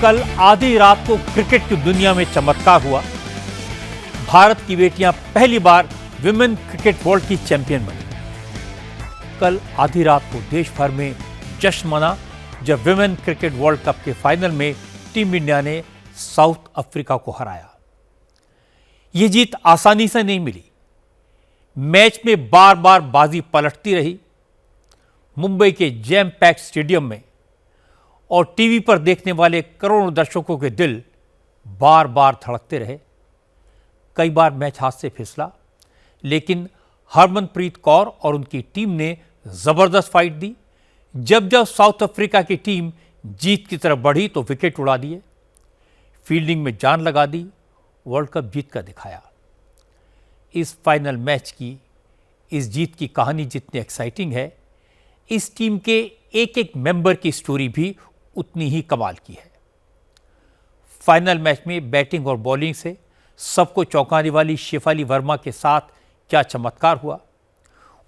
कल आधी रात को क्रिकेट की दुनिया में चमत्कार हुआ। भारत की बेटियां पहली बार विमेन क्रिकेट वर्ल्ड की चैंपियन बनी। कल आधी रात को देश भर में जश्न मना जब विमेन क्रिकेट वर्ल्ड कप के फाइनल में टीम इंडिया ने साउथ अफ्रीका को हराया। यह जीत आसानी से नहीं मिली। मैच में बार बार बाजी पलटती रही। मुंबई के जैम पैक्ड स्टेडियम में और टीवी पर देखने वाले करोड़ों दर्शकों के दिल बार बार धड़कते रहे। कई बार मैच हाथ से फिसला, लेकिन हरमनप्रीत कौर और उनकी टीम ने जबरदस्त फाइट दी। जब जब साउथ अफ्रीका की टीम जीत की तरफ बढ़ी तो विकेट उड़ा दिए, फील्डिंग में जान लगा दी, वर्ल्ड कप जीत कर दिखाया। इस फाइनल मैच की इस जीत की कहानी जितनी एक्साइटिंग है, इस टीम के एक एक मेंबर की स्टोरी भी उतनी ही कमाल की है। फाइनल मैच में बैटिंग और बॉलिंग से सबको चौंकाने वाली शेफाली वर्मा के साथ क्या चमत्कार हुआ,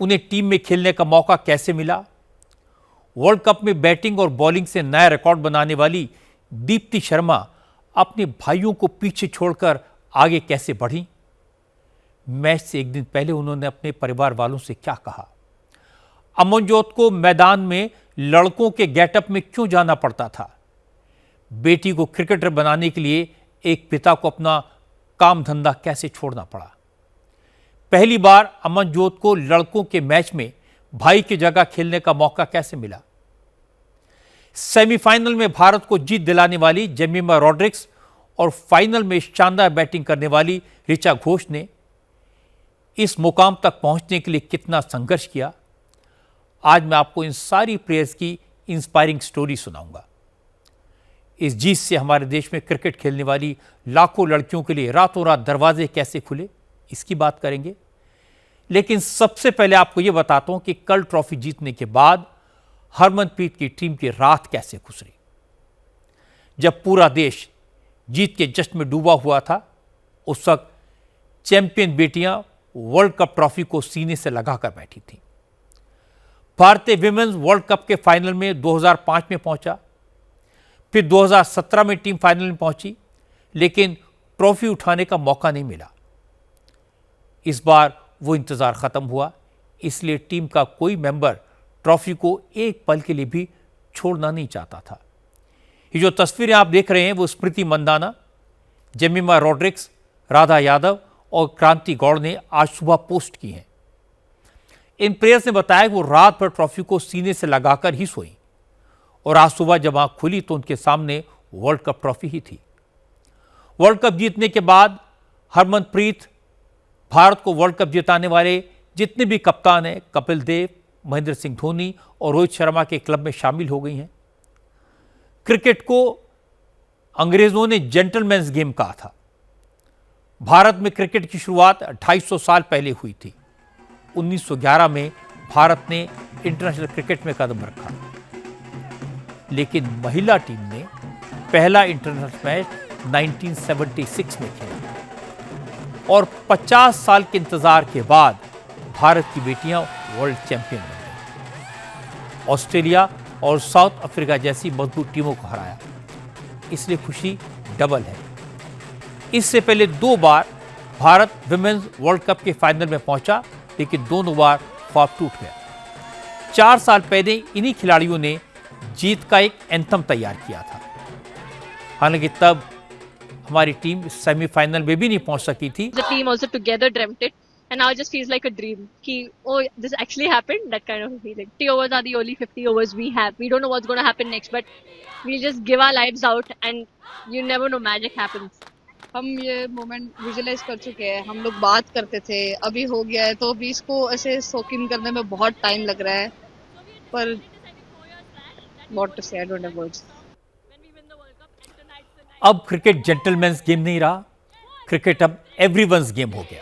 उन्हें टीम में खेलने का मौका कैसे मिला, वर्ल्ड कप में बैटिंग और बॉलिंग से नया रिकॉर्ड बनाने वाली दीप्ति शर्मा अपने भाइयों को पीछे छोड़कर आगे कैसे बढ़ी, मैच से एक दिन पहले उन्होंने अपने परिवार वालों से क्या कहा, अमनजोत को मैदान में लड़कों के गेटअप में क्यों जाना पड़ता था, बेटी को क्रिकेटर बनाने के लिए एक पिता को अपना काम धंधा कैसे छोड़ना पड़ा, पहली बार अमनजोत को लड़कों के मैच में भाई की जगह खेलने का मौका कैसे मिला, सेमीफाइनल में भारत को जीत दिलाने वाली जेमिमा रॉड्रिक्स और फाइनल में शानदार बैटिंग करने वाली ऋचा घोष ने इस मुकाम तक पहुंचने के लिए कितना संघर्ष किया। आज मैं आपको इन सारी प्लेयर्स की इंस्पायरिंग स्टोरी सुनाऊंगा। इस जीत से हमारे देश में क्रिकेट खेलने वाली लाखों लड़कियों के लिए रातों रात दरवाजे कैसे खुले, इसकी बात करेंगे। लेकिन सबसे पहले आपको यह बताता हूं कि कल ट्रॉफी जीतने के बाद हरमनप्रीत की टीम की रात कैसे गुजरी। जब पूरा देश जीत के जश्न में डूबा हुआ था, उस वक्त चैंपियन बेटियां वर्ल्ड कप ट्रॉफी को सीने से लगाकर बैठी थीं। भारतीय विमेन्स वर्ल्ड कप के फाइनल में 2005 में पहुंचा, फिर 2017 में टीम फाइनल में पहुंची, लेकिन ट्रॉफी उठाने का मौका नहीं मिला। इस बार वो इंतजार खत्म हुआ, इसलिए टीम का कोई मेंबर ट्रॉफी को एक पल के लिए भी छोड़ना नहीं चाहता था। ये जो तस्वीरें आप देख रहे हैं वो स्मृति मंदाना, जेमिमा रॉड्रिक्स, राधा यादव और क्रांति गौड़ ने आज सुबह पोस्ट की हैं। इन प्लेयर्स ने बताया कि वो रात भर ट्रॉफी को सीने से लगाकर ही सोई और आज सुबह जब आंख खुली तो उनके सामने वर्ल्ड कप ट्रॉफी ही थी। वर्ल्ड कप जीतने के बाद हरमनप्रीत भारत को वर्ल्ड कप जिताने वाले जितने भी कप्तान हैं, कपिल देव, महेंद्र सिंह धोनी और रोहित शर्मा के क्लब में शामिल हो गई हैं। क्रिकेट को अंग्रेजों ने जेंटलमैन्स गेम कहा था। भारत में क्रिकेट की शुरुआत 250 साल पहले हुई थी। 1911 में भारत ने इंटरनेशनल क्रिकेट में कदम रखा, लेकिन महिला टीम ने पहला इंटरनेशनल मैच 1976 में खेला और 50 साल के इंतजार के बाद भारत की बेटियां वर्ल्ड चैंपियन बन गई। ऑस्ट्रेलिया और साउथ अफ्रीका जैसी मजबूत टीमों को हराया, इसलिए खुशी डबल है। इससे पहले 2 बार भारत विमेन्स वर्ल्ड कप के फाइनल में पहुंचा, लेकिन दोनों बार ख्वाब टूट गया। 4 साल पहले इन्हीं खिलाड़ियों ने जीत का एक एंथम तैयार किया था। हालांकि तब हमारी टीम सेमीफाइनल में भी नहीं पहुंच सकी थी। The team also together dreamt it, and now it just feels like a dream. Ki, oh, this actually happened. That kind of a feeling. 50 overs are the only 50 overs we have. We don't know what's going to happen next, but we'll just give our lives out, and you never know, magic happens. हम ये moment visualise कर चुके हैं। हम लोग बात करते थे, अभी हो गया है, तो अभी इसको ऐसे सोक इन करने में बहुत टाइम लग रहा है। पर व्हाट टू से, आई डोंट हैव वर्ड्स। अब क्रिकेट जेंटलमैन्स गेम नहीं रहा, क्रिकेट अब एवरीवन्स गेम हो गया।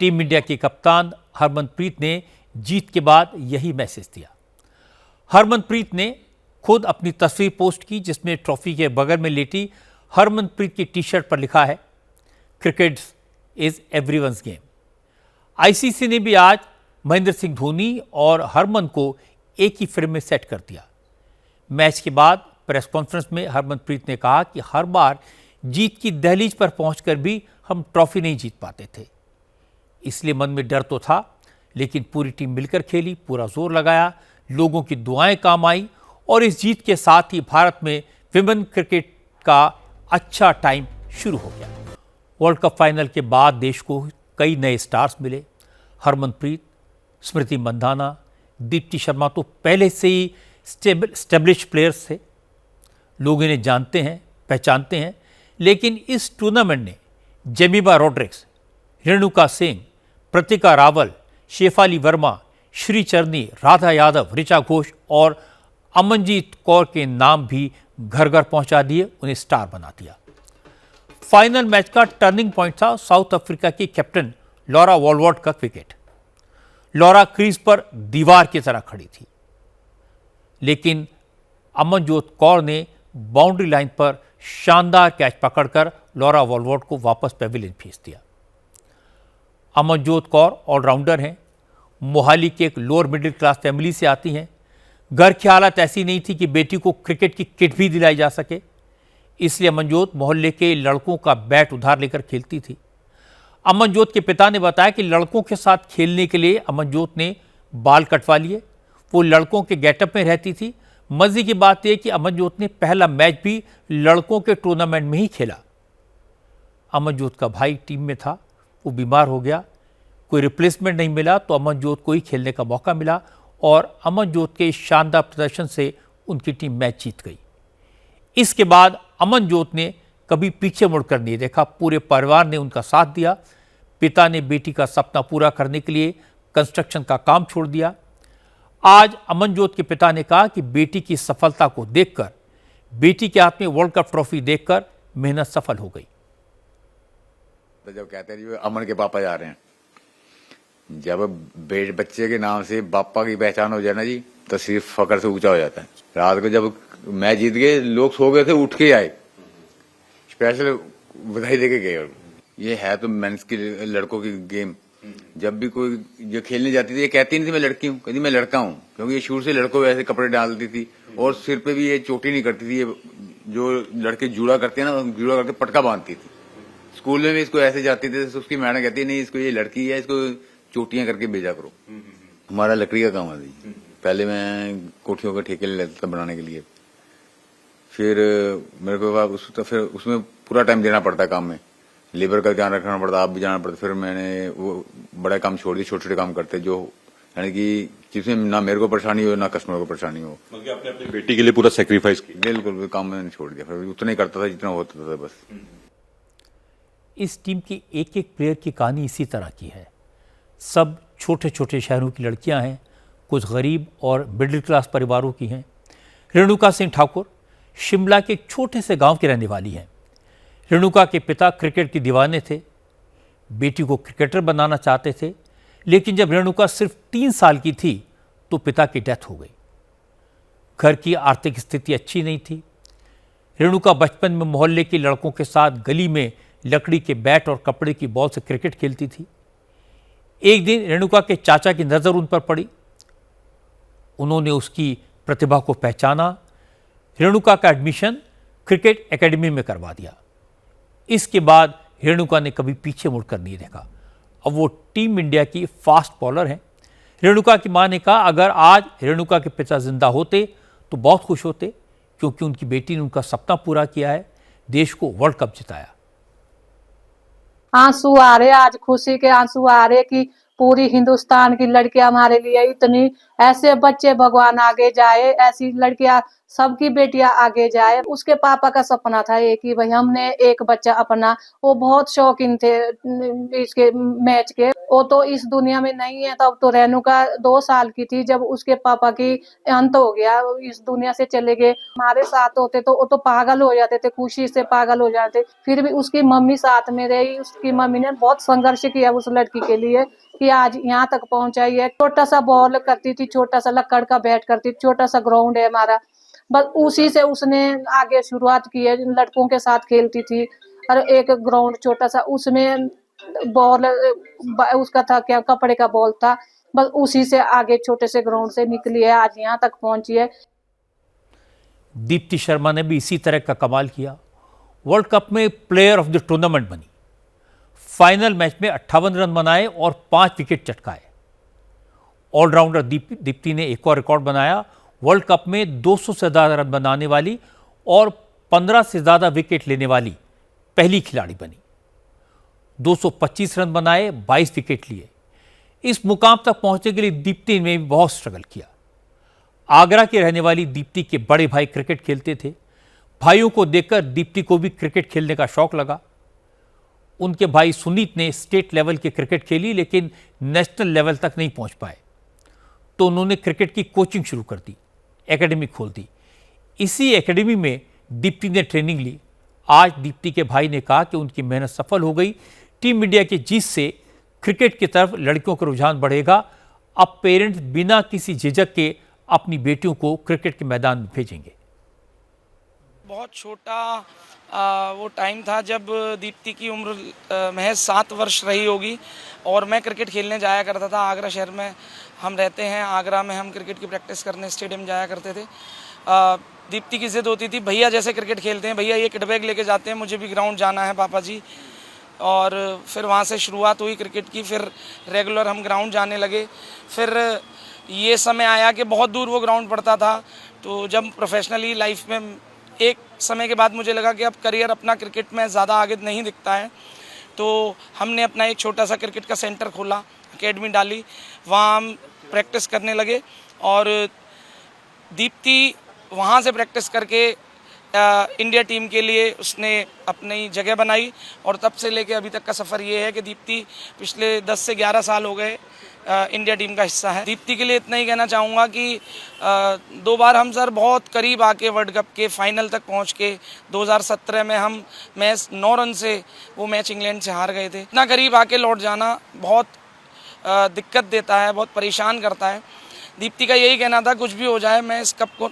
टीम इंडिया की कप्तान हरमनप्रीत ने जीत के बाद यही मैसेज दिया। हरमनप्रीत ने खुद अपनी तस्वीर पोस्ट की, जिसमें ट्रॉफी के बगल में लेटी हरमनप्रीत की टी शर्ट पर लिखा है, cricket is everyone's game. ICC ने भी आज महेंद्र सिंह धोनी और हरमन को एक ही फ्रेम में सेट कर दिया। मैच के बाद प्रेस कॉन्फ्रेंस में हरमनप्रीत ने कहा कि हर बार जीत की दहलीज पर पहुंचकर भी हम ट्रॉफी नहीं जीत पाते थे, इसलिए मन में डर तो था, लेकिन पूरी टीम मिलकर खेली, पूरा जोर लगाया, लोगों की दुआएं काम आई और इस जीत के साथ ही भारत में विमेन क्रिकेट का अच्छा टाइम शुरू हो गया। वर्ल्ड कप फाइनल के बाद देश को कई नए स्टार्स मिले। हरमनप्रीत, स्मृति मंधाना, दीप्ति शर्मा तो पहले से ही स्टेब्लिश प्लेयर्स थे, लोग इन्हें जानते हैं, पहचानते हैं, लेकिन इस टूर्नामेंट ने जेमिमा रॉड्रिक्स, रेणुका सिंह, प्रतिका रावल, शेफाली वर्मा, श्री चरनी, राधा यादव, ऋचा घोष और अमनजीत कौर के नाम भी घर घर पहुंचा दिए, उन्हें स्टार बना दिया। फाइनल मैच का टर्निंग पॉइंट था साउथ अफ्रीका की कैप्टन लॉरा वॉलवर्ट का विकेट। लॉरा क्रीज पर दीवार की तरह खड़ी थी, लेकिन अमनजोत कौर ने बाउंड्री लाइन पर शानदार कैच पकड़कर लॉरा वॉलवर्ट को वापस पेविलियन भेज दिया। अमनजोत कौर ऑलराउंडर हैं, मोहाली के एक लोअर मिडिल क्लास फैमिली से आती हैं। घर की हालत ऐसी नहीं थी कि बेटी को क्रिकेट की किट भी दिलाई जा सके, इसलिए अमनजोत मोहल्ले के लड़कों का बैट उधार लेकर खेलती थी। अमनजोत के पिता ने बताया कि लड़कों के साथ खेलने के लिए अमनजोत ने बाल कटवा लिए, वो लड़कों के गेटअप में रहती थी। मजे की बात यह कि अमनजोत ने पहला मैच भी लड़कों के टूर्नामेंट में ही खेला। अमनजोत का भाई टीम में था, वो बीमार हो गया, कोई रिप्लेसमेंट नहीं मिला, तो अमनजोत को ही खेलने का मौका मिला और अमनजोत के शानदार प्रदर्शन से उनकी टीम मैच जीत गई। इसके बाद अमनजोत ने कभी पीछे मुड़कर नहीं देखा, पूरे परिवार ने उनका साथ दिया। पिता ने बेटी का सपना पूरा करने के लिए कंस्ट्रक्शन का काम छोड़ दिया। आज अमनजोत के पिता ने कहा कि बेटी की सफलता को देखकर, बेटी के हाथ में वर्ल्ड कप ट्रॉफी देखकर मेहनत सफल हो गई। तो जब कहते हैं जी अमन के पापा जा रहे हैं, जब बच्चे के नाम से पापा की पहचान हो जाए ना जी, तो सिर्फ फकर से ऊंचा हो जाता है। रात को जब मैच जीत गए, लोग सो गए थे, उठ के आए, स्पेशल बधाई देके गए। ये है तो मेंस की, लड़कों की गेम। जब भी कोई जो खेलने जाती थी, ये कहती नहीं थी मैं लड़की हूँ, कहती मैं लड़का हूँ, क्योंकि ये शुरू से लड़कों को ऐसे कपड़े डालती थी और सिर पे भी ये चोटी नहीं करती थी। ये जो लड़के जूड़ा करते हैं ना, जूड़ा करके पटका बांधती थी। स्कूल में भी इसको ऐसे जाती थी, तो उसकी मैडम कहती है नहीं, इसको ये लड़की है, इसको चोटियां करके भेजा करो। हमारा लकड़ी का काम है जी। पहले मैं कोठियों के ठेके ले लेता था बनाने के लिए, फिर मेरे को फिर उसमें पूरा टाइम देना पड़ता है काम में, लेबर का ध्यान रखना पड़ता, आप भी जाना पड़ता। फिर मैंने वो बड़ा काम छोड़ दिया, छोटे छोटे काम करते जो यानी कि जिसमें ना मेरे को परेशानी हो ना कस्टमर को परेशानी हो। मतलब आपने अपनी बेटी के लिए पूरा सेक्रीफाइस किया? बिल्कुल, काम मैंने छोड़ दिया, फिर उतना ही करता था जितना होता था बस। इस टीम की एक एक प्लेयर की कहानी इसी तरह की है। सब छोटे छोटे शहरों की लड़कियां हैं, कुछ गरीब और मिडिल क्लास परिवारों की हैं। रेणुका सिंह ठाकुर शिमला के एक छोटे से गांव की रहने वाली हैं। रेणुका के पिता क्रिकेट के दीवाने थे, बेटी को क्रिकेटर बनाना चाहते थे, लेकिन जब रेणुका सिर्फ 3 साल की थी तो पिता की डेथ हो गई। घर की आर्थिक स्थिति अच्छी नहीं थी। रेणुका बचपन में मोहल्ले के लड़कों के साथ गली में लकड़ी के बैट और कपड़े की बॉल से क्रिकेट खेलती थी। एक दिन रेणुका के चाचा की नज़र उन पर पड़ी, उन्होंने उसकी प्रतिभा को पहचाना, रेणुका का एडमिशन क्रिकेट एकेडमी में करवा दिया। इसके बाद रेणुका ने कभी पीछे मुड़कर नहीं देखा। अब वो टीम इंडिया की फास्ट बॉलर हैं। रेणुका की मां ने कहा अगर आज रेणुका के पिता जिंदा होते तो बहुत खुश होते, क्योंकि उनकी बेटी ने उनका सपना पूरा किया है, देश को वर्ल्ड कप जिताया। आंसू आ रहे, आज खुशी के आंसू आ रहे कि पूरी हिंदुस्तान की लड़कियां हमारे लिए इतनी, ऐसे बच्चे भगवान आगे जाए, ऐसी लड़कियां सबकी बेटियां आगे जाए। उसके पापा का सपना था एक ही, भाई हमने एक बच्चा अपना, वो बहुत शौकीन थे इसके मैच के। वो तो इस दुनिया में नहीं है, तब तो रेणुका 2 साल की थी जब उसके पापा की अंत हो गया, इस दुनिया से चले गए। हमारे साथ होते तो वो तो पागल हो जाते थे, खुशी से पागल हो जाते। फिर भी उसकी मम्मी साथ में रही, उसकी मम्मी ने बहुत संघर्ष किया उस लड़की के लिए कि आज यहाँ तक पहुंचाई है। छोटा सा बॉल करती थी, छोटा सा लक्कड़ का बैट करती थी, छोटा सा ग्राउंड है हमारा, बस उसी से उसने आगे शुरुआत की है। लड़कों के साथ खेलती थी और एक ग्राउंड छोटा सा, उसमें बॉल उसका था क्या, कपड़े का बॉल था, बस उसी से आगे छोटे से ग्राउंड से निकली है, आज यहाँ तक पहुंची है। दीप्ति शर्मा ने भी इसी तरह का कमाल किया। वर्ल्ड कप में प्लेयर ऑफ द टूर्नामेंट बनी। फाइनल मैच में 58 रन बनाए और 5 विकेट चटकाए। ऑलराउंडर दीप्ति ने एक और रिकॉर्ड बनाया। वर्ल्ड कप में 200 से ज़्यादा रन बनाने वाली और 15 से ज़्यादा विकेट लेने वाली पहली खिलाड़ी बनी। 225 रन बनाए, 22 विकेट लिए। इस मुकाम तक पहुंचने के लिए दीप्ति ने भी बहुत स्ट्रगल किया। आगरा की रहने वाली दीप्ति के बड़े भाई क्रिकेट खेलते थे। भाइयों को देखकर दीप्ति को भी क्रिकेट खेलने का शौक लगा। उनके भाई सुनीत ने स्टेट लेवल की क्रिकेट खेली, लेकिन नेशनल लेवल तक नहीं पहुंच पाए, तो उन्होंने क्रिकेट की कोचिंग शुरू कर दी, एकेडमी खोल दी। इसी एकेडमी में दीप्ति ने ट्रेनिंग ली। आज दीप्ति के भाई ने कहा कि उनकी मेहनत सफल हो गई। टीम इंडिया की जीत से क्रिकेट की तरफ लड़कियों का रुझान बढ़ेगा। अब पेरेंट्स बिना किसी झिझक के अपनी बेटियों को क्रिकेट के मैदान में भेजेंगे। बहुत छोटा वो टाइम था जब दीप्ति की उम्र महज 7 वर्ष रही होगी और मैं क्रिकेट खेलने जाया करता था। आगरा शहर में हम रहते हैं, आगरा में हम क्रिकेट की प्रैक्टिस करने स्टेडियम जाया करते थे। दीप्ति की जिद होती थी, भैया जैसे क्रिकेट खेलते हैं, भैया ये किट बैग लेके जाते हैं, मुझे भी ग्राउंड जाना है पापा जी। और फिर वहाँ से शुरुआत हुई क्रिकेट की। फिर रेगुलर हम ग्राउंड जाने लगे। फिर ये समय आया कि बहुत दूर वो ग्राउंड पड़ता था। तो जब प्रोफेशनली लाइफ में एक समय के बाद मुझे लगा कि अब करियर अपना क्रिकेट में ज़्यादा आगे नहीं दिखता है, तो हमने अपना एक छोटा सा क्रिकेट का सेंटर खोला, एकेडमी डाली, वहाँ हम प्रैक्टिस करने लगे। और दीप्ति वहाँ से प्रैक्टिस करके इंडिया टीम के लिए उसने अपनी जगह बनाई। और तब से लेके अभी तक का सफ़र ये है कि दीप्ति पिछले 10 से 11 साल हो गए इंडिया टीम का हिस्सा है। दीप्ति के लिए इतना ही कहना चाहूँगा कि 2 बार हम सर बहुत करीब आके वर्ल्ड कप के फाइनल तक पहुँच के 2017 में हम मैच 9 रन से वो मैच इंग्लैंड से हार गए थे। इतना करीब आके लौट जाना बहुत दिक्कत देता है, बहुत परेशान करता है। दीप्ति का यही कहना था, कुछ भी हो जाए मैं इस कप को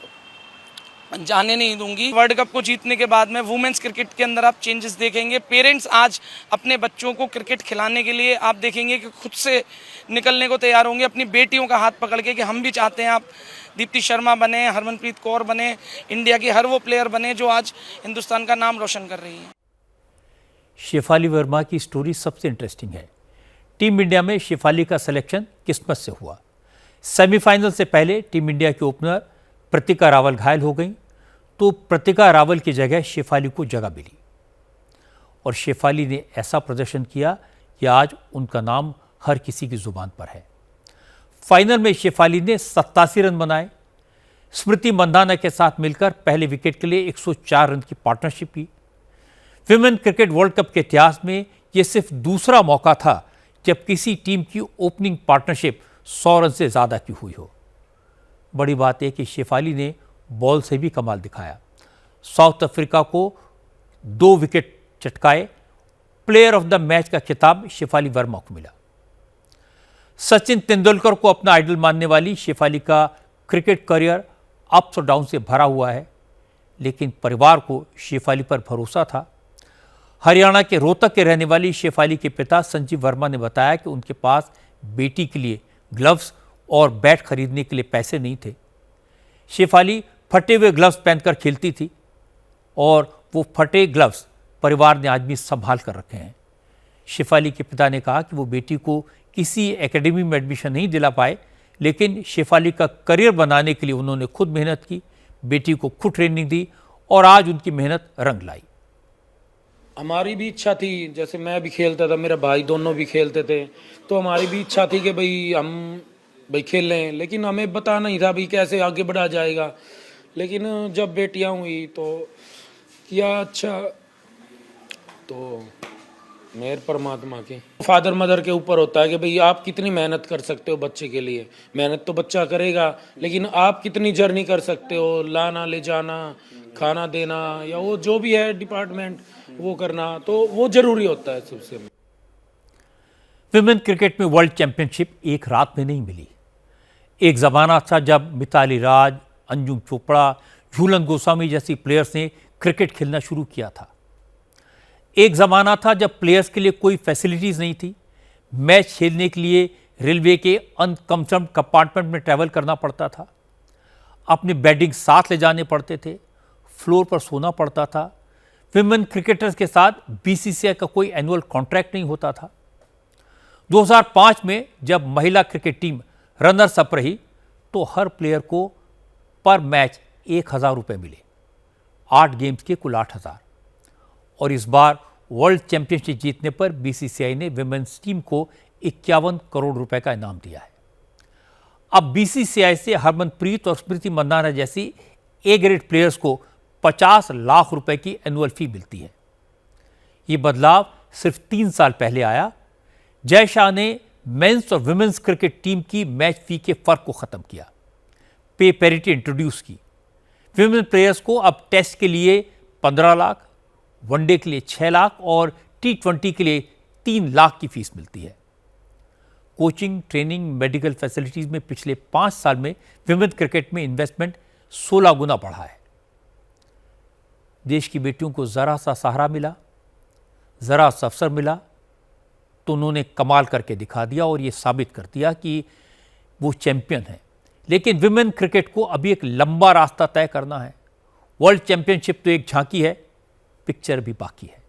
जाने नहीं दूंगी। वर्ल्ड कप को जीतने के बाद में वुमेन्स क्रिकेट के अंदर आप चेंजेस देखेंगे। पेरेंट्स आज अपने बच्चों को क्रिकेट खिलाने के लिए आप देखेंगे कि खुद से निकलने को तैयार होंगे, अपनी बेटियों का हाथ पकड़ के कि हम भी चाहते हैं आप दीप्ति शर्मा बने, हरमनप्रीत कौर बने, इंडिया की हर वो प्लेयर बने जो आज हिंदुस्तान का नाम रोशन कर रही हैं। शेफाली वर्मा की स्टोरी सबसे इंटरेस्टिंग है। टीम इंडिया में शेफाली का सिलेक्शन किस्मत से हुआ। सेमीफाइनल से पहले टीम इंडिया के ओपनर प्रतिका रावल घायल हो गई, तो प्रतिका रावल की जगह शेफाली को जगह मिली और शेफाली ने ऐसा प्रदर्शन किया कि आज उनका नाम हर किसी की जुबान पर है। फाइनल में शेफाली ने 87 रन बनाए। स्मृति मंदाना के साथ मिलकर पहले विकेट के लिए 104 रन की पार्टनरशिप की। विमेन क्रिकेट वर्ल्ड कप के इतिहास में यह सिर्फ दूसरा मौका था जब किसी टीम की ओपनिंग पार्टनरशिप 100 रन से ज़्यादा की हुई हो। बड़ी बात है कि शेफाली ने बॉल से भी कमाल दिखाया। साउथ अफ्रीका को 2 विकेट चटकाए। प्लेयर ऑफ द मैच का खिताब शेफाली वर्मा को मिला। सचिन तेंदुलकर को अपना आइडल मानने वाली शेफाली का क्रिकेट करियर अप्स और डाउन से भरा हुआ है, लेकिन परिवार को शेफाली पर भरोसा था। हरियाणा के रोहतक के रहने वाली शेफाली के पिता संजीव वर्मा ने बताया कि उनके पास बेटी के लिए ग्लव्स और बैट खरीदने के लिए पैसे नहीं थे। शेफाली फटे हुए ग्लव्स पहनकर खेलती थी और वो फटे ग्लव्स परिवार ने आज भी संभाल कर रखे हैं। शेफाली के पिता ने कहा कि वो बेटी को किसी एकेडमी में एडमिशन नहीं दिला पाए, लेकिन शेफाली का करियर बनाने के लिए उन्होंने खुद मेहनत की, बेटी को खुद ट्रेनिंग दी और आज उनकी मेहनत रंग लाई। हमारी भी इच्छा थी, जैसे मैं भी खेलता था, मेरा भाई दोनों भी खेलते थे, तो हमारी भी इच्छा थी कि भाई खेलें, लेकिन हमें पता नहीं था भाई कैसे आगे बढ़ा जाएगा। लेकिन जब बेटियां हुई तो किया अच्छा, तो मेहर परमात्मा की। फादर मदर के ऊपर होता है कि भाई आप कितनी मेहनत कर सकते हो बच्चे के लिए। मेहनत तो बच्चा करेगा, लेकिन आप कितनी जर्नी कर सकते हो, लाना ले जाना, खाना देना, या वो जो भी है डिपार्टमेंट वो करना, तो वो जरूरी होता है सबसे। विमेन क्रिकेट में वर्ल्ड चैंपियनशिप एक रात में नहीं मिली। एक ज़माना था जब मिताली राज, अंजुम चोपड़ा, झूलन गोस्वामी जैसी प्लेयर्स ने क्रिकेट खेलना शुरू किया था। एक ज़माना था जब प्लेयर्स के लिए कोई फैसिलिटीज़ नहीं थी। मैच खेलने के लिए रेलवे के अनकम्फर्टेबल कंपार्टमेंट में ट्रैवल करना पड़ता था। अपनी बैटिंग साथ ले जाने पड़ते थे फ्लोर पर सोना पड़ता था। विमेन क्रिकेटर्स के साथ बीसीसीआई का कोई एनुअल कॉन्ट्रैक्ट नहीं होता था। 2005 में जब महिला क्रिकेट टीम रनर्स अप रही तो हर प्लेयर को पर मैच 1,000 रुपये मिले, 8 गेम्स के कुल 8,000। और इस बार वर्ल्ड चैंपियनशिप जीतने पर बीसीसीआई ने विमेन्स टीम को 51 करोड़ रुपए का इनाम दिया है। अब बीसीसीआई से हरमनप्रीत और स्मृति मंदाना जैसी ए ग्रेड प्लेयर्स को 50 लाख रुपए की एनुअल फी मिलती है। ये बदलाव सिर्फ 3 साल पहले आया। जय शाह ने मेंस और विमेन्स क्रिकेट टीम की मैच फी के फर्क को खत्म किया, पे पैरिटी इंट्रोड्यूस की। विमेन प्लेयर्स को अब टेस्ट के लिए 15 लाख, वनडे के लिए 6 लाख और T20 के लिए 3 लाख की फीस मिलती है। कोचिंग, ट्रेनिंग, मेडिकल फैसिलिटीज में पिछले 5 साल में विमेन क्रिकेट में इन्वेस्टमेंट 16 गुना बढ़ा है। देश की बेटियों को जरा सा सहारा मिला, जरा सा अवसर मिला तो उन्होंने कमाल करके दिखा दिया और ये साबित कर दिया कि वो चैंपियन है। लेकिन विमेन क्रिकेट को अभी एक लंबा रास्ता तय करना है। वर्ल्ड चैंपियनशिप तो एक झांकी है, पिक्चर भी बाकी है।